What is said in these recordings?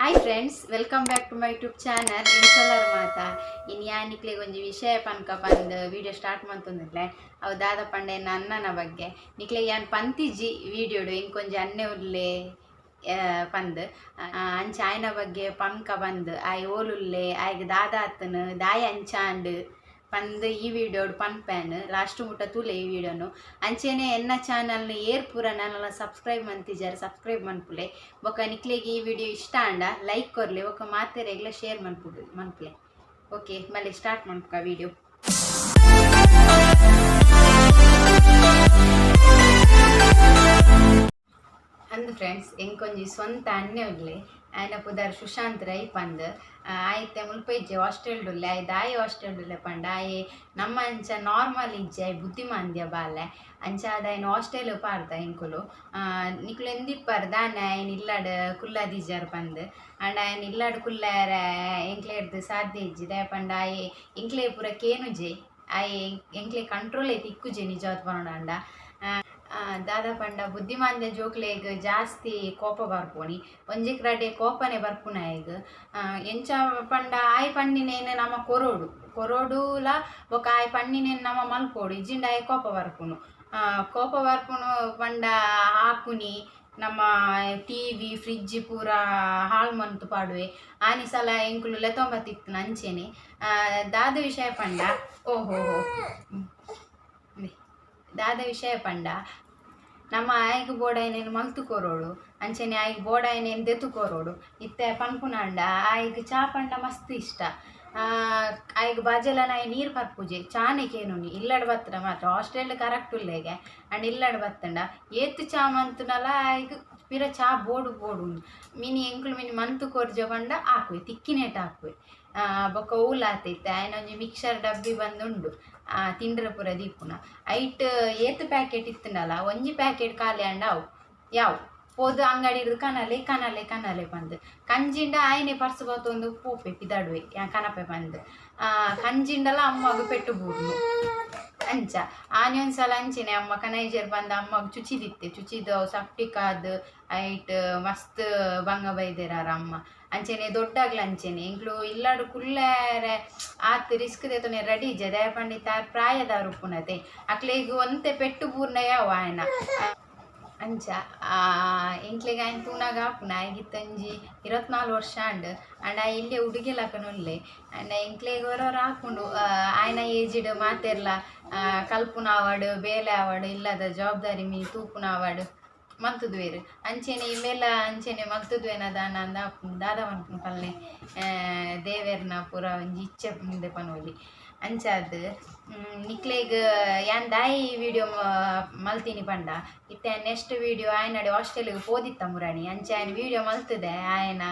Hi friends, welcome back to my YouTube channel. Insallar Mata. In yanikle gonji vishaya panka bandu video start mantundile. Avu Dada pande nannana bagge. Nikle yan pantiji video do inkonji anne ulle pandu. Ancha ayina bagge panka bandu. Ay olulle, ay Dada attanu, dai anchand. पंद E video पन last मुट्ट तूले ई video अंचेने एन्न channel air ಪೂರ ನನ್ನ subscribe ಮಂತಿಜಾರ subscribe ಮನ್ಪುಲೆ ಬೊಕ ನಿಕ್ಲೆಗೆ ಈ video ಇಷ್ಟ ಅಂಡ like ಕೊರ್ಲೆ ಬೊಕ ಮಾತೆ ರೆಗ್ಲ share ಮನ್ಪುಲೆ okay ಮಲ್ಲೆ start ಮನ್ಪುಕ video ಅಂದ್ ಫ್ರೆಂಡ್ಸ್ ಎಂಕೊಂಜಿ ಸ್ವಂತ ಅಣ್ಣೆ ಉಳ್ಳೆ ಆಯ್ನ ಪುದರ್ ಸುಶಾಂತ್ ರೈ ಪಂದ್ ಆಯ್ತೆ ಮುಲ್ಪೈಜೆ ಹಾಸ್ಟೆಲ್ ಡುಲ್ಲೆ ಆಯ್ ದಾಯಿ ಹಾಸ್ಟೆಲ್ ಡುಲ್ಲೆ ಪಂಡ ಆಯ್ ನಮ್ಮ ಅಂಚ ನಾರ್ಮಲ್ ಇಜ್ಜೆ ಬುದ್ಧಿಮಾಂದ್ಯ ಬಾಲೆ ಅಂಚ ಅದಾಯನ ಹಾಸ್ಟೆಲ್ ಪಾರ್ದ ಇಂಕುಲು ನಿಕ್ಲು ಎಂದಿಪ್ಪರ್ ದಾನ ಆಯ್ನ ಇಲ್ಲಾಡ್ ಕುಲ್ಲದಿಜಾರ್ ಪಂದ್ ಅಂಡ್ ಆಯ್ನ ಇಲ್ಲಾಡ್ ಕುಲ್ಲಾರ ಎಂಕ್ಲೇಡ್ದು ಸಾಧ್ಯ ಇಜ್ಜಿದೆ ಪಂಡ ಆಯ್ ಎಂಕ್ಲೆ ಪೂರ ಕೇನುಜೆ ಆಯ್ ಎಂಕ್ಲೆ ಕಂಟ್ರೋಲ್ ಐತಿ ಇಕ್ಕುಜೆ ನಿಜವತ್ ಪನೋಡಂಡ ದಾದಾ ಪಂಡ ಬುದ್ಧಿಮಾಂದ್ಯ ಜೋಕ್ಲೆಗ್ ಜಾಸ್ತಿ ಕೋಪ ಬರ್ಪೋನಿ ಒಂಜಿ ಕ್ರಾಡೆ ಕೋಪನೆ ಬರ್ಪುನ ಈಗ ಎಂಚ ಪಂಡ ಆಯ್ ಪಂಡಿನೇನು ನಮ್ಮ ಕೊರೋಡುಲ ಬೊಕ ಆಯ್ ಪಂಡಿನೇನು ನಮ್ಮ ಮಲ್ಪೋಡು ಇಜ್ಜಿಂಡ ಆಯ್ ಕೋಪ ಬರ್ಪುನು ಪಂಡ ಹಾಕುನಿ ನಮ್ಮ ಟಿವಿ ಫ್ರಿಡ್ಜ್ ಪೂರ ಹಾಳು ಮಂತು ಪಾಡುವೆ ಆನಿ ಸಲ ಎಂಕುಲು ಲೆತೊಂಬತ್ತಿತ್ತು ಅಂಚೆನೆ ದಾದ ವಿಷಯ ಪಂಡ ಓಹೋ ದಾದ ವಿಷಯ ಪಂಡ ನಮ್ಮ ಆಯ್ಗೆ ಬೋಡಾಯನೇನು ಮಲ್ತು ಕೋರೋಡು ಅಂಚನೆ ಆಯ್ಗೆ ಬೋಡಾಯನೇನು ದೆತ್ತು ಕೋರೋಡು ಇತ್ತೆ ಪನ್ಪುನಾಂಡ ಆಯ್ಗೆ ಚಾ ಪಂಡ ಮಸ್ತ್ ಇಷ್ಟ ಆಯ್ಗೆ ಬಾಜೆಲ್ಲ ನೀರು ಪರ್ಪುಜೆ ಚಾನೆ ಕೇನುನಿ ಇಲ್ಲಡ್ ಬತ್ತಡ ಮಾತ್ರ ಹಾಸ್ಟೆಲ್ ಕರೆಕ್ಟ್ ಉಲ್ಲೆಗೆ ಅಂಡ್ ಇಲ್ಲಡ್ ಬತ್ತಂಡ ಏತು ಚಾ ಮಂತುನಲ ಆಯ್ಗೆ ಪಿರ ಚಾ ಬೋಡು ಮಿನಿ ಎಂಕುಲು ಮಿನಿ ಮಂತು ಕೊರ್ಜೆ ಪಂಡ ಹಾಕುವೆ ತಿಕ್ಕಿನೇಟ್ ಹಾಕುವೆ ಬೊಕ್ಕ ಊಲ್ ಆತೈತೆ ಆಯ್ನ ಒಂಜಿ ಮಿಕ್ಸರ್ ಡಬ್ಬಿ ಬಂದುಂಡು ತಿಂಡ್ರ ಪೂರ ದೀಪುನ ಐಟ್ ಏತ್ ಪ್ಯಾಕೆಟ್ ಇತ್ತನಲ್ಲ ಒಂಜಿ ಪ್ಯಾಕೆಟ್ ಖಾಲಿ ಅಂಡ ಅವು ಯಾವು ಪೋದು ಅಂಗಡಿ ಹಿಡಿದು ಕನಲೆ ಬಂದು ಕಂಜಿಂಡ ಆಯ್ನೆ ಪರ್ಸು ಬತ್ತೊಂದು ಪೂಪೆ ಪಿದಾಡುವೆ ಕನಪೆ ಬಂದು ಕಂಜಿಂಡಲ ಅಮ್ಮಗು ಪೆಟ್ಟು ಬೂಡ್ನು ಅಂಚ ಆನೆ ಒಂದ್ಸಲ ಅಂಚಿನೆ ಅಮ್ಮ ಕನೈಜರ್ ಬಂದ ಅಮ್ಮಗ ಚುಚಿದು ಸಪ್ಟಿಕಾದ್ ಐಟ್ ಮಸ್ತ್ ಬಂಗ ಬೈದೇರಾರ ಅಮ್ಮ ಅಂಚೆನೆ ದೊಡ್ಡಾಗ್ಲ ಅಂಚೆನೆ ಇಂಕ್ಲು ಇಲ್ಲಾಡು ಕುಲ್ಲಾರೆ ಆತ್ ರಿಸ್ಕ್ ದೇತನೆ ರೆಡಿ ಇಜ್ಜೆ ದಯ ಪಂಡಿತ ಪ್ರಾಯದವರು ಪುನತೆ ಅಕ್ಲೆಗ್ ಒಂತೆ ಪೆಟ್ಟು ಪೂರ್ಣ ಯಾವ ಆಯನ ಅಂಚ ಇಂಕ್ಲೆಗೆ ಆಯ್ನ ತೂನಾಗ ಹಾಪುನ ಆಯ್ಗಿತ್ತಂಜಿ 24 ವರ್ಷ ಅಂಡ್ ಇಲ್ಲೇ ಹುಡುಗಿಲಕನುಲ್ಲೆ ಅಂಡ್ ಇಂಕ್ಲೆಗೆ ಹೊರವ್ರು ಹಾಕೊಂಡು ಆಯ್ನ ಏಜಿಡ್ ಮಾತೆರ್ಲ ಕಲ್ಪುನ ಆವಾಡು ಬೇಲೆ ಆವಾಡು ಇಲ್ಲದ ಜವಾಬ್ದಾರಿ ಮೀ ತೂಪುನ ಆವಾಡು ಮಂತುದ್ವೇರು ಅಂಚೆನೆ ಇವೆಲ್ಲ ಅಂಚೆನೆ ಮಂತುದ್ವೇನ ದಾದ ಮನ್ಪುನ ಪಲ್ಲೆ ದೇವೇರ್ನ ಪೂರ ಒಂಜಿ ಇಚ್ಛೆ ಮುಂದೆ ಪನೋಲಿ ಅಂಚಾದ್ ನಿಕ್ಲೆಗ್ ಯಾನ್ ದಾಯಿ ವಿಡಿಯೋ ಮಲ್ತೀನಿ ಪಂಡ ಇತ್ತೆ ನೆಕ್ಸ್ಟ್ ವಿಡಿಯೋ ಆಯ್ನಡೆ ಹಾಸ್ಟೆಲ್ಗೆ ಪೋದಿತ್ತ ಮುರಾಣಿ ಅಂಚೆ ಆಯ್ನ ವಿಡಿಯೋ ಮಲ್ತದೆ ಆಯ್ನ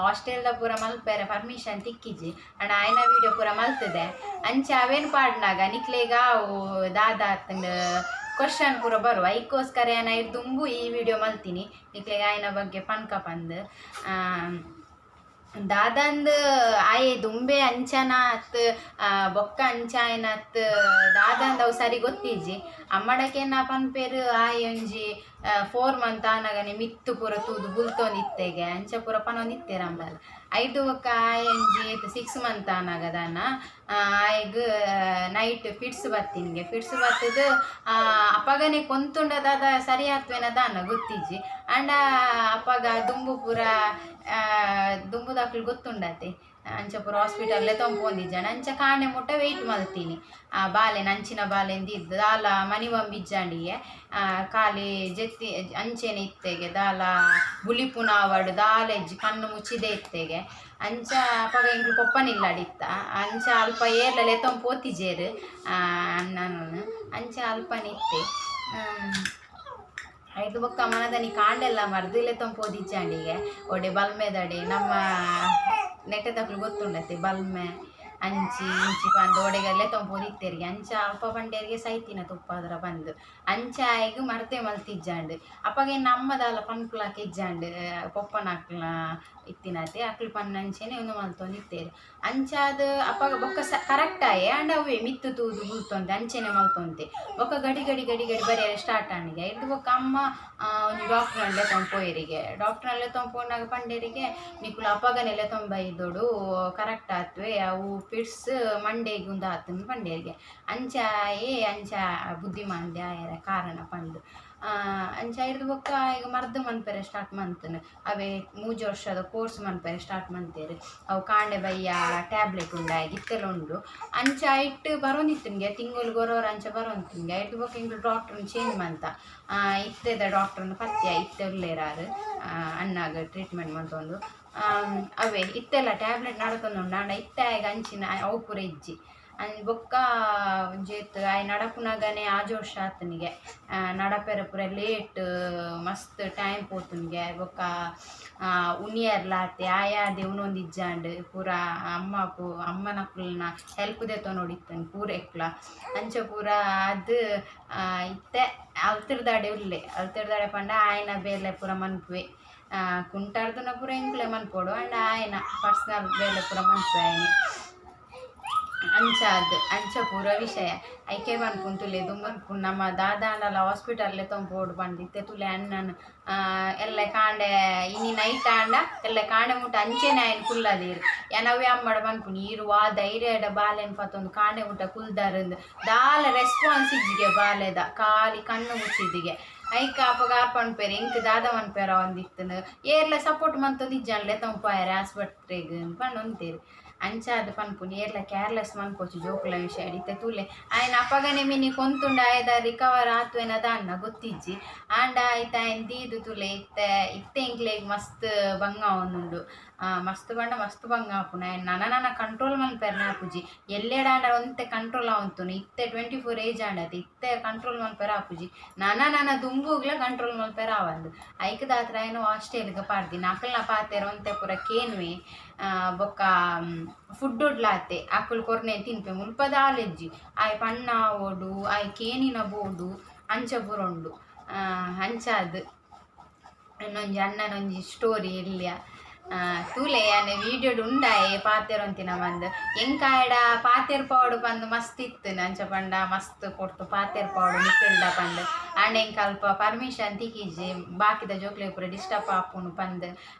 ಹಾಸ್ಟೆಲ್ದ ಪೂರ ಮಲ್ಪೇರೆ ಪರ್ಮಿಷನ್ ತಿಕ್ಕಿಜಿ ಅಣ್ಣ ಆಯ್ನ ವಿಡಿಯೋ ಪೂರ ಮಲ್ತದೆ ಅಂಚೆ ಅವೇನು ಪಾಡ್ನಾಗ ನಿಕ್ಲೆಗ ಅವು ದಾದ ಕ್ವಶನ್ ಪೂರ ಬರುವ ಐಕೋಸ್ಕರ ಏನ ತುಂಬು ಈ ವಿಡಿಯೋ ಮಲ್ತೀನಿ ನಿಕ್ಲೆಗೆ ಆಯ್ನ ಬಗ್ಗೆ ಪನ್ಕ ಪಂದ್ ದಾದಂದು ಆಯೆ ದುಂಬೆ ಅಂಚನ ಅತ್ ಬೊಕ್ಕ ಅಂಚಾಯನ ಅತ್ ದಾದಂದು ಅವು ಸರಿ ಗೊತ್ತಿಜ್ಜಿ ಅಮ್ಮಡಕ್ಕೆ ನಾ ಪನ್ಪೇರು ಆಯೆ ಒಂಜಿ 4 ಮಂತ್ ಆನಗನೆ ಮಿತ್ತು ಪೂರ ತೂದು ಬುಲ್ತೊಂದಿತ್ತೆಗೆ ಅಂಚ ಪೂರ ಪನೊಂದಿತ್ತೇರ ಅಂಬಲ್ಲ ಐಟು ಒಕ್ಕ ಆಯೆ ಒಂಜಿ 6 ಮಂತ್ ಆನಗದನ ಆಯ್ಗ ನೈಟ್ ಫಿಟ್ಸ್ ಬತ್ತದು ಅಪ್ಪಗನೆ ಕೊಂತುಂಡದಾದ ಸರಿ ಆತ್ವೇನ ದಾನ ಗೊತ್ತಿಜ್ಜಿ ಅಂಡ ಅಪ್ಪಗ ದುಂಬು ಪೂರ ದುಂಬುದಾಕ್ಲು ಗೊತ್ತುಂಡತೆ ಅಂಚ ಪೂರ ಹಾಸ್ಪಿಟಲ್ಲೇ ತೊಂಪೊಂದಿಜ್ಜಣ ಅಂಚ ಕಾಣೆ ಮುಟ್ಟ ವೆಯ್ಟ್ ಮಲ್ತೀನಿ ಬಾಲೆ ನಂಚಿನ ಬಾಲೆಂದಿದ್ದು ದಾಲ ಮನಿ ಬಂಬಿಜ್ಜಂಡಿಗೆ ಖಾಲಿ ಜೆತ್ತಿ ಅಂಚೆನೆ ಇತ್ತೆಗೆ ದಾಲ ಬುಲಿಪುನ ಆವಡು ದಾಲ ಎಜ್ಜಿ ಕಣ್ಣು ಮುಚ್ಚಿದೆ ಇತ್ತೆಗೆ ಅಂಚ ಅಪ್ಪಗ ಎಂಕ್ಲು ಕೊಪ್ಪನಿಲ್ಲಡಿತ್ತ ಅಂಚ ಅಲ್ಪ ಏರ್ಲಲೆ ತೊಂಪೋತಿಜೇರು ನಾನು ಅಂಚ ಅಲ್ಪನಿತ್ತೆ ಐದು ಬೊಕ್ಕ ಮನದನಿ ಕಾಂಡೆಲ್ಲ ಮರ್ದಿಲೆ ತೊಂಪೋದಿಜ್ಜಂಡಿಗೆ ಒಡೆ ಬಲ್ಮೆದಡೆ ನಮ್ಮ ನೆಟ್ಟೆ ತಕ್ಲು ಗೊತ್ತುಂಡತ್ತೆ ಬಲ್ಮೆ ಅಂಚಿ ಇಂಚಿ ಪಂದು ಒಡೆಗಲ್ಲೇ ತೊಂಪೋದಿತ್ತೆರಿಗೆ ಅಂಚ ಅಲ್ಪ ಪಂಡೇರಿಗೆ ಸೈತಿನ ತುಪ್ಪಾದ್ರ ಬಂದು ಅಂಚ ಆಯ್ಗ ಮರ್ತೆ ಮಲ್ತಿಜ್ಜಾಂಡ್ ಅಪ್ಪಗೆ ನಮ್ಮದಲ್ಲ ಪನ್ಕುಲಾಕ ಇಜ್ಜಾಂಡ್ ಪೊಪ್ಪನ ಇತ್ತಿನತೆ ಅಕ್ಲು ಪನ್ನಂಚೆನೆ ಒಂದು ಮಲ್ತೊಂದಿತ್ತೇರು ಅಂಚಾದ ಅಪ್ಪಗ ಬೊಕ್ಕ ಕರೆಕ್ಟ್ ಆಯೆ ಅಂಡ್ ಅವೇ ಮಿತ್ತು ತೂದು ಬುಲ್ತೊಂದೆ ಅಂಚೆನೆ ಮಲ್ತೊಂತೆ ಬೊಕ್ಕ ಗಡಿ ಗಡಿ ಗಡಿ ಗಡಿ ಬರೆಯ ಸ್ಟಾರ್ಟ್ ಆಣಿಗೆ ಇದು ಬೊಕ್ಕ ಅಮ್ಮ ಒಂದು ಡಾಕ್ಟ್ರಲ್ಲೇ ತೊಂಪೋಯರಿಗೆ ಡಾಕ್ಟ್ರಲ್ಲೇ ತೊಂಪೋನಾಗ ಪಂಡೇರಿಗೆ ನಿಕ್ಕುಲು ಅಪ್ಪಗನೆಲ್ಲ ತೊಂಬೈದೋಡು ಕರೆಕ್ಟ್ ಆತ್ವೆ ಅವು ಪಿಡ್ಸ್ ಮಂಡೇಗೆ ಒಂದು ಆತಂದು ಪಂಡೇರಿಗೆ ಅಂಚಾಯೇ ಅಂಚ ಬುದ್ಧಿಮಾಂದ್ಯ ಆಯರ ಕಾರಣ ಪಂಡು ಅಂಚ ಹಿಡ್ದು ಬೊಕ್ಕ ಈಗ ಮರ್ದು ಮನ್ಪೆರೆ ಸ್ಟಾರ್ಟ್ ಮಂತನು ಅವೇ 3 ವರ್ಷದ ಕೋರ್ಸ್ ಮನ್ಪೆರೆ ಸ್ಟಾರ್ಟ್ ಮಂತೇರು ಅವು ಕಾಂಡೆ ಬಯ್ಯ ಟ್ಯಾಬ್ಲೆಟ್ ಉಂಡಾಗಿ ಇತ್ತೆಲ್ಲ ಉಂಡು ಅಂಚ ಇಟ್ಟು ಬರೋಂದಿತ್ತನ್ಗೆ ತಿಂಗಳು ಗೊರೋರು ಅಂಚ ಬರೋಂತಿನ್ಗೆ ಹಿಡ್ದು ಬೊಕ್ಕ ಹಿಂಗೆ ಡಾಕ್ಟ್ರನ್ನ ಚೇಂಜ್ ಮಂತ ಇತ್ತೆದ ಡಾಕ್ಟ್ರನ್ನ ಪತ್ಯ ಇತ್ತೆ ಉಳ್ಳೇರಾರು ಅಣ್ಣಾಗ ಟ್ರೀಟ್ಮೆಂಟ್ ಮಂತೊಂದು ಅವೇ ಇತ್ತೆಲ್ಲ ಟ್ಯಾಬ್ಲೆಟ್ ನಡತೊಂದು ಅಂಡ ಇತ್ತೆ ಆಗ ಅಂಚಿನ ಅವು ಪೂರ ಇಜ್ಜಿ ಬೊಕ್ಕ ಜೇತ್ ಆಯ್ ನಡಪುನಾಗನೆ ಆಜೋರ್ಷ ಆತನಿಗೆ ನಡಪೆರ ಪೂರ ಲೇಟ್ ಮಸ್ತ್ ಟೈಮ್ ಪೋತನ್ಗೆ ಬೊಕ್ಕ ಉನಿಯರ್ಲಾತೆ ಆಯಾದೆ ಉನೊಂದು ಇಜ್ಜಾಂಡ್ ಪೂರ ಅಮ್ಮನಕ್ಲನ್ನ ಹೆಲ್ಪ್ ದೇತೋ ನೋಡಿತ್ತನ್ ಪೂರ ಎಕ್ಲ ಅಂಚ ಪೂರ ಅದು ಇತ್ತೆ ಅಲ್ತಿರ್ದಾಡೆ ಉಲ್ಲೆ ಅಲ್ತಿರ್ದಾಡೆ ಪಂಡ ಆಯ್ನ ಬೇಲೆ ಪೂರ ಮನ್ಪುವೆ ಕುಂಟಾರ್ದುನ ಪೂರ ಇಂಕ್ಲೆ ಮನ್ಪೋಡು ಅಂಡ್ ಆಯ್ನ ಪರ್ಸ್ನಲ್ ಬೇಲೆ ಪೂರ ಮನ್ಪುವೆ ಆಯ್ನೆ ಅಂಚ ಪೂರ ವಿಷಯ ಐಕೆ ಮನ್ಪುನ್ ತುಲೆ ದುಮ್ಮನ್ಪುನ್ ನಮ್ಮ ದಾದಾಂಡಲ ಹಾಸ್ಪಿಟಲ್ ತೊಂಪೋಡು ಬಂದಿತ್ತೆ ತುಲೆ ಅಣ್ಣನ ಎಲ್ಲ ಕಾಂಡೆ ಇನಿ ನೈಟ್ ಆಂಡ ಎಲ್ಲ ಕಾಂಡೆ ಮುಟ್ಟ ಅಂಚೆನೆ ಆಯ್ನ ಕುಲ್ಲದೀರು ಏನವೇ ಅಮ್ಮಡ ಮನ್ಪುನ್ ಇರುವ ಧೈರ್ಯದ ಬಾಲೆನ್ ಪತ್ತೊಂದು ಕಾಂಡೆ ಮುಟ್ಟ ಕುಲ್ದಾರಂದು ದಾಲ ರೆಸ್ಪಾನ್ಸ್ ಇಜ್ಜಿಗೆ ಬಾಲೆದ ಖಾಲಿ ಕಣ್ಣು ಮುಚ್ಚಿದ್ದಿಗೆ ಐಕ ಅಪಗಾರ್ ಪನ್ಪೇರು ಇಂಕ್ ದಾದ ಮನ್ಪೇರ ಒಂದಿತ್ತನು ಏರ್ಲ ಸಪೋರ್ಟ್ ಮಂತೊಂದು ಇಜ್ಜನ್ಲೆ ತೊಂಪಾಯರೆ ಆಸ್ಪತ್ರೆಗೆ ಪಂಡೊಂತೇರು ಅಂಚಾದ ಪನ್ಪುನಿ ಏರ್ಲ ಕೇರ್ಲೆಸ್ ಮನ್ಪೋಚು ಜೋಕುಲ ವಿಷಯ ಅಡಿತೆ ತೂಲೆ ಆಯ್ನ ಅಪ್ಪಗನೆ ಮಿನಿ ಕೊಂತುಂಡ ಆಯ್ದ ರಿಕವರ್ ಆತ್ವೇನದ ಅನ್ನ ಗೊತ್ತಿಜ್ಜಿ ಆಂಡ ಆಯ್ತ ಆಯ್ನ ತೀದು ತುಲೆ ಇತ್ತೆ ಇಂಕ್ಲೆಗ್ ಮಸ್ತ್ ಬಂಗ ಒಂದುಂಡು ಮಸ್ತ್ ಬಂಡ ಮಸ್ತ್ ಬಂಗ ಆಪುನ ನನ್ನ ಕಂಟ್ರೋಲ್ ಮನ್ಪೇರ್ನ ಆಪುಜಿ ಎಲ್ಲೆಡಾಂಡ ಒಂತೆ ಕಂಟ್ರೋಲ್ ಆವಂತುನು ಇತ್ತೆ 24 ಏಜ್ ಆಂಡತಿ ಇತ್ತೆ ಕಂಟ್ರೋಲ್ ಮನ್ಪೇರ ಆಪುಜಿ ನನ್ನ ದುಂಬುಗ್ಲ ಕಂಟ್ರೋಲ್ ಮನ್ಪೇರ ಆವಂದು ಐಕದಾತ್ರ ಏನೋ ಹಾಸ್ಟೆಲ್ಗೆ ಪಾಡ್ದಿ ನಕಲ್ನ ಪಾತೆರ ಒಂತೆ ಪೂರ ಕೇನ್ವೆ ಬೊಕ್ಕ ಫುಡ್ ಒಡ್ಲಾತೆ ಅಕ್ಕಲು ಕೊರ್ನೆ ತಿನ್ಪೆ ಮುಲ್ಪದ ಆಲೆಜ್ಜಿ ಆಯ್ ಪಣ್ಣ ಓಡು ಆಯ್ ಕೇನಿನ ಬೋಡು ಅಂಚ ಪುರೊಂಡು ಅಂಚಾದ್ ಇನ್ನೊಂಜಿ ಅಣ್ಣನೊಂಜಿ ಸ್ಟೋರಿ ಎಲ್ಲಿಯ ತೂಲೆ ಯಾನೆ ವೀಡಿಯೋಡು ಉಂಡಾಯೆ ಪಾತೆರೊಂತಿನ ಬಂದು ಎಂಕಾಯಡ ಪಾತೆರ್ ಪೌಡು ಬಂದು ಮಸ್ತ್ ಇತ್ತು ಅಂಚ ಪಂಡ ಮಸ್ತ್ ಕೊಡ್ತು ಪಾತೆರ್ ಪೌಡು ಮಿಕ್ಕಲ್ಡ ಪಂದು ಆಂಡೆಂಕ್ ಅಲ್ಪ ಪರ್ಮಿಷನ್ ತಿಕ್ಕಿಜಿ ಬಾಕಿದ ಜೋಕ್ಲೆ ಪೂರ ಡಿಸ್ಟರ್ಬ್ ಆಪುನು ಪಂದು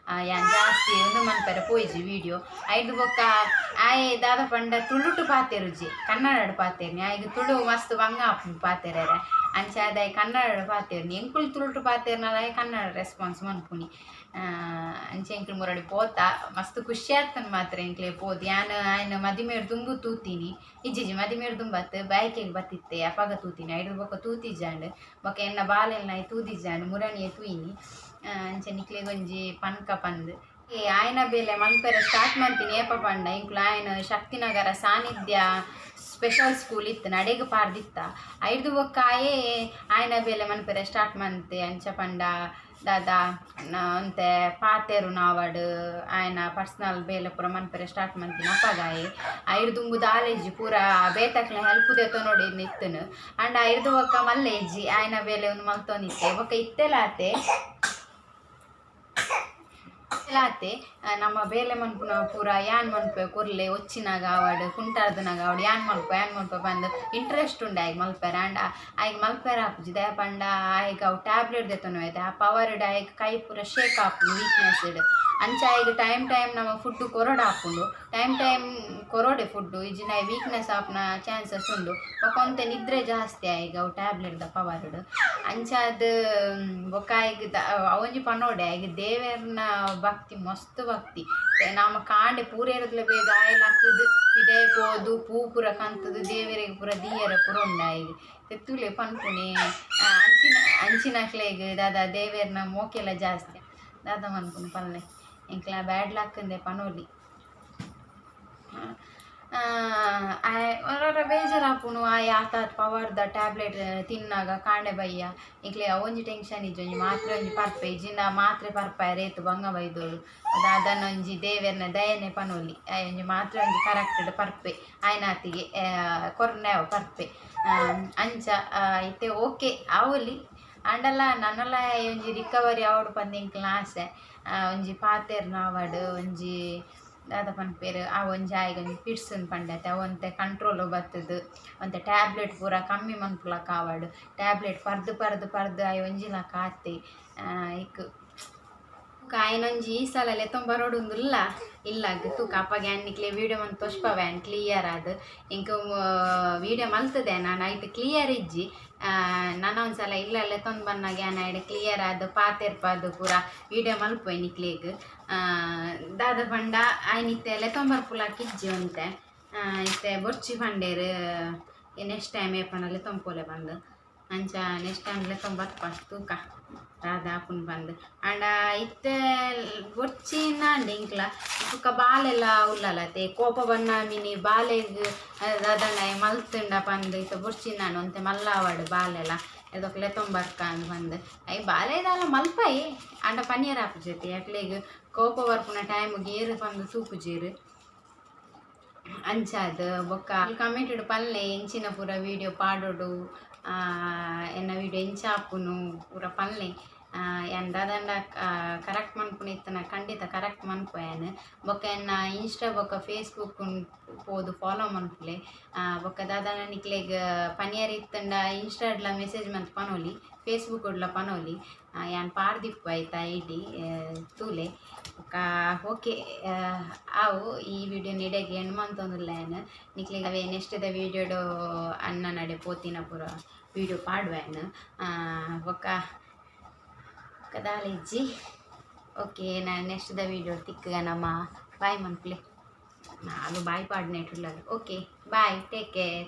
ಯಾನ್ ಜಾಸ್ತಿ ಒಂದು ಮನ್ಪೆರ ಪೋಯ್ಜಿ ವೀಡಿಯೋ ಐದು ಬೊಕ್ಕ ಆಯೆ ದಾದ ಪಂಡ ತುಳುಟು ಪಾತೆರುಜಿ ಕನ್ನಡ ಪಾತೆರ್ನಿ ಆಯ್ಗೆ ತುಳು ಮಸ್ತ್ ಬಂಗ ಆಪುನು ಪಾತೆರರೆ ಅಂಚ ಅದಾಯ ಕನ್ನಡ ಪಾತೆರ್ನಿ ಎಂಕುಲು ತುಳುಟು ಪಾತೆರ್ನಲ ಕನ್ನಡ ರೆಸ್ಪಾನ್ಸ್ ಮನ್ಪುನಿ ಅಂಚೆ ಎಂಕ್ಲು ಮುರಡಿ ಪೋತ ಮಸ್ತ್ ಖುಷಿ ಆಗ್ತಾನೆ ಮಾತ್ರ ಎಂಕ್ಲೆ ಪೋದು ಯಾನು ಆಯ್ನ ಮದಿಮೇರು ದುಂಬು ತೂತೀನಿ ಇಜ್ಜಿಜಿ ಮದಿಮೇರು ದುಂಬತ್ತು ಬೈಕಿಗೆ ಬತ್ತಿತ್ತೆ ಅಪಗ ತೂತೀನಿ ಐದು ಬೊಕ್ಕ ತೂತಿಜ್ಜಾಂಡ್ ಬೊಕ್ಕ ಎನ್ನ ಬಾಲೆಲ್ಲ ತೂದಿಜ್ಜಾಂಡ್ ಮುರಣಿಯೇ ತೂಯಿನಿ ಅಂಚೆ ನಿಕ್ಲೆ ಗೊಂಜಿ ಪನ್ಕ ಪಂದ್ ಆಯ್ನ ಬೇಲೆ ಮನ್ಪೆರೆ ಸ್ಟಾರ್ಟ್ ಮಾಡ್ತೀನಿ ಏಪ ಪಂಡ ಇಂಕ್ಲು ಆಯ್ನ ಶಕ್ತಿನಗರ ಸಾನ್ನಿಧ್ಯ ಸ್ಪೆಷಲ್ ಸ್ಕೂಲ್ ಇತ್ತು ನಡೆಗೆ ಪಾರ್ದಿತ್ತ ಐದು ಬೊಕ್ಕಾಯೇ ಆಯ್ನ ಬೇಲೆ ಮನ್ಪೆರೆ ಸ್ಟಾರ್ಟ್ ಮಂತೆ ಅಂಚ ಪಂಡ ದಾದ ಅಂತೆ ಪಾತೆರು ನಾವಡ್ ಆಯ್ನ ಪರ್ಸ್ನಲ್ ಬೇಲೆ ಪೂರ ಮನ್ಪೆರೆ ಸ್ಟಾರ್ಟ್ ಮಂತಿನ ಅಪ್ಪಗಾಯಿ ಐದು ದುಂಬು ದಾಲೇಜಿ ಪೂರ ಬೇತಕ್ಲೆ ಹೆಲ್ಪ್ ದೇತೋ ನೋಡಿ ಇತ್ತನು ಅಂಡ್ ಐದು ಬೊಕ್ಕ ಮಲ್ಲೇಜಿ ಆಯ್ನ ಬೇಲೆ ಒಂದು ಮಲ್ತೊಂದಿತ್ತೆ ಬೊಕ್ಕ ಇತ್ತೆಲಾತೆ ಲಾತೆ ನಮ್ಮ ಬೇಲೆ ಮನ್ಪುನ ಪೂರ ಯಾನ್ ಮನ್ಪೆ ಕೊರ್ಲೆ ಒಚ್ಚಿನಾಗ ಆವಡ್ ಕುಂಟಾರ್ದನಾಗ ಆವಡ್ ಯಾನ್ ಮನ್ಪೆ ಬಂದು ಇಂಟ್ರೆಸ್ಟ್ ಉಂಡೆ ಆಯ್ಗೆ ಮಲ್ಪೆರ ಆಂಡ ಆಯ್ಗೆ ಮಲ್ಪೆರ ಆಪುಜಿ ದಯ ಪಂಡ ಆಯ್ಗೆ ಅವು ಟ್ಯಾಬ್ಲೆಟ್ ದೆತೊನು ಐತೆ ಆ ಪವರ್ಡ್ ಆಯ್ಗೆ ಕೈ ಪೂರ ಶೇಕ್ ಆಪುಂಡು ವೀಕ್ನೆಸ್ ಇಡು ಅಂಚ ಆಯ್ಗೆ ಟೈಮ್ ನಮ್ಮ ಫುಡ್ ಕೊರಡು ಹಾಕೊಂಡು ಟೈಮ್ ಕೊರೋಡೆ ಫುಡ್ಡು ಇಜಿನ ವೀಕ್ನೆಸ್ ಆಪ್ನ ಚಾನ್ಸಸ್ ಉಂಡು ಬೊಕೊಂತೆ ನಿದ್ರೆ ಜಾಸ್ತಿ ಆಯ್ಗೆ ಅವು ಟ್ಯಾಬ್ಲೆಟ್ದ ಪವರ್ಡ್ ಅಂಚ ಅದು ಬೊಕ್ಕ ಆಯ್ಗೆ ಅವೊಂಜಿ ಪನೋಡೆ ಆಯ್ಗೆ ದೇವೇರ್ನ ಭಕ್ತಿ ಮಸ್ತ್ ಭಕ್ತಿ ನಮ್ಮ ಕಾಂಡೆ ಪೂರ ಇರದ್ಲೆ ಬೇಗ ಆಯ್ಲ ಹಾಕದು ಪಿಡೆ ಪೋದು ಪೂ ಪೂರ ಕಂತದು ದೇವರಿಗೆ ಪೂರ ದೀಯರ ಪೂರ ಉಂಡಾಯ್ಗೆ ತೆತ್ತುಲೆ ಪನ್ಪುಣಿ ಅಂಚಿನಕ್ಲೆಗ್ ದಾದ ದೇವೇರ್ನ ಮೋಕೆಲ್ಲ ಜಾಸ್ತಿ ದಾದ ಮನ್ಪುಣಿ ಪಲ್ಲೆ ಇಂಕ್ಲ ಬ್ಯಾಡ್ ಲಾಕ್ಕಂದೆ ಪನೋಲಿ ಬೇಜಾರಾಪುನು ಆಯ್ ಆತಾತ್ ಪವರ್ದ ಟ್ಯಾಬ್ಲೆಟ್ ತಿನ್ನಾಗ ಕಾಂಡೆ ಬಯ್ಯ ಇಕ್ಲೆ ಒಂಜಿ ಟೆನ್ಷನ್ ಇಜ್ಜಿ ಒಂಜಿ ಮಾತ್ರೆ ಒಂಜಿ ಪರ್ಪೆ ಇಜ್ಜಿಂಡ ಮಾತ್ರೆ ಪರ್ಪಾಯ ರೇತು ಬಂಗ ಬೈದೋಳು ಅದನ್ನೊಂಜಿ ದೇವೆರ್ನ ದಯನೆ ಪನೊಲಿ ಒಂಜಿ ಮಾತ್ರೆ ಒಂಜಿ ಕರೆಕ್ಟ್ ಪರ್ಪೆ ಆಯ್ನಾತಿಗೆ ಕೊರ್ನೆವ ಪರ್ಪೆ ಅಂಚ ಇತ್ತೆ ಓಕೆ ಅವಲಿ ಅಂಡಲ್ಲ ನನ್ನಲ್ಲ ಒಂಜಿ ರಿಕವರಿ ಆವಡ್ ಪಂದ್ ಆಸೆ ಒಂಜಿ ಪಾತೆರ್ನ ಆವಡ್ ಒಂಜಿ ದಾದ ಪನ್ಪೇರು ಆ ಒಂಜಿ ಆಯ್ಗ ಒಂಜಿ ಪಿಡ್ಸನ್ ಪಂಡತೆ ಅವಂತೆ ಕಂಟ್ರೋಲ್ ಬತ್ತದು ಒಂತೆ ಟ್ಯಾಬ್ಲೆಟ್ ಪೂರ ಕಮ್ಮಿ ಮನ್ಪುಲಕ ಆವಡ್ ಟ್ಯಾಬ್ಲೆಟ್ ಪರ್ದು ಆಯ್ ಒಂಜಿಲಕ ಆತೆ ಇಕ್ ಕಾಯಿನೊಂಜಿ ಈ ಸಲ ಲೆತ್ತೊಂಬರೋಡುಂದುಲ್ಲ ಇಲ್ಲಾಗ ತೂಕ ಅಪ್ಪಗೆ ಅನ್ನಿಕ್ಲೆ ವೀಡಿಯೋ ಮಂತ್ ತೋಷ್ಪವೆ ಅನ್ ಕ್ಲಿಯರ್ ಆದ್ ಇಂಕ ವೀಡಿಯೋ ಮಲ್ತದೆ ನಾನು ಆಯ್ತು ಕ್ಲಿಯರ್ ಇಜ್ಜಿ ನನ್ನ ಒಂದ್ಸಲ ಇಲ್ಲ ಲೆತ್ತೊಂದು ಬನ್ನಾಗ ಆಯ್ಡು ಕ್ಲಿಯರ್ ಆದ್ ಪಾತೆರ್ಪಾದು ಪೂರ ವೀಡಿಯೋ ಮಲ್ಪೋಯ್ ನಿಕ್ಲೇಗ್ ದಾದ ಪಂಡ ಆಯ್ನಿತ್ತೆ ಲೆತ್ತೊಂಬರ್ಪುಲಾಕ ಇಜ್ಜಿ ಒಂತೆ ಇತ್ತೆ ಬೊರ್ಚಿ ಪಂಡೇರು ನೆಕ್ಸ್ಟ್ ಟೈಮ್ ಏಪನ ಲೆತ್ತೊಂಪೋಲೆ ಬಂದು ಅಂಚ ನೆಕ್ಸ್ಟ್ ಟೈಮ್ ಲೆತ್ತೊಂಬರ್ಪ ತೂಕ ರಾಧಾ ಆಪುನ್ ಬಂದು ಅಂಡ ಇತ್ತೆ ಬೊರ್ಚಿನ ಅಂಡೆ ಇಂಕ್ಲ ಬುಕ್ಕ ಬಾಲೆಲ್ಲ ಉಲ್ಲಲತೆ ಕೋಪ ಬನ್ನ ಮಿನಿ ಬಾಲೆಗ್ ಅದನ್ನ ಮಲ್ತುಂಡ ಪಂದ್ ಇತ್ತ ಬೊರ್ಚಿನ ಒಂತೆ ಮಲ್ಲಾವಡ್ ಬಾಲೆಲ್ಲ ಇದಕ್ಕೆ ಲೆತ್ತೊಂಬರ್ಕ ಅಂದ್ ಬಂದು ಐ ಬಾಲೆದಲ್ಲ ಮಲ್ಪೈ ಅಂಡ ಪನ್ನೀರ್ ಆಪು ಜೊತೆ ಅಕ್ಲೆಗ್ ಕೋಪ ಬರ್ಪುನ ಟೈಮ್ಗೆ ಏರು ಪಂದು ತೂಪುಜೀರು ಅಂಚಾದ್ ಬೊಕ್ಕ ಕಮೆಂಟೆಡ್ ಪಲ್ಲೆ ಎಂಚಿನ ಪೂರ ವೀಡಿಯೋ ಪಾಡೋಡು ಎನ್ನ ವೀಡಿಯೋ ಎಂಚಾಪುನು ಪೂರ ಪಲ್ಲೆ ದಂಡ ಕರೆಕ್ಟ್ ಮನ್ಪುನ ಇತ್ತನ ಖಂಡಿತ ಕರೆಕ್ಟ್ ಮನ್ಪೋಯನ್ ಬೊಕ್ಕ ಎನ್ನ ಇನ್ಸ್ಟಾ ಬೊಕ್ಕ ಫೇಸ್ಬುಕ್ ಪೋದು ಫಾಲೋ ಮನ್ಪುಲೆ ಬೊಕ್ಕ ದಾದಾನ ನಿಕ್ಲೆಗ್ ಪನಿಯರ್ ಇತ್ತಂಡ ಇನ್ಸ್ಟಾಡ್ಲ ಮೆಸೇಜ್ ಮಂತ್ ಪನೋಲಿ ಫೇಸ್ಬುಕ್ ಉಡ್ಲ ಪನೋಲಿ ಯಾನ್ ಪಾರ್ದಿಪ್ಪು ಆಯ್ತಾ ಐಡಿ ತೂಲೆ ಬೊಕ್ಕ ಓಕೆ ಆವು ಈ ವಿಡಿಯೋ ನಿಡೆಗೆ ಹೆಣ್ಮಂತೊಂದುಲ್ಲ ಏನು ನಿಕ್ಲೆಗ್ ಅವೇ ನೆಕ್ಸ್ಟ್ದ ವೀಡಿಯೋಡು ಅನ್ನ ನಡೆ ಪೋತಿನ ಪೂರ ವೀಡಿಯೋ ಪಾಡುವೆನು ಬೊಕ್ಕ ಕದಾಲೆ ಇಜ್ಜಿ ಓಕೆ ನಾನು ನೆಕ್ಸ್ಟ್ದ ವೀಡಿಯೋ ತಿಕ್ಕಗ ನಮ್ಮ ಬಾಯ್ ಮನ್ಪ್ಲೆ ನಾನು ಬಾಯ್ ಪಾಡ್ನೇಟುಲ್ಲ ಓಕೆ ಬಾಯ್ ಟೇಕ್ ಕೇರ್.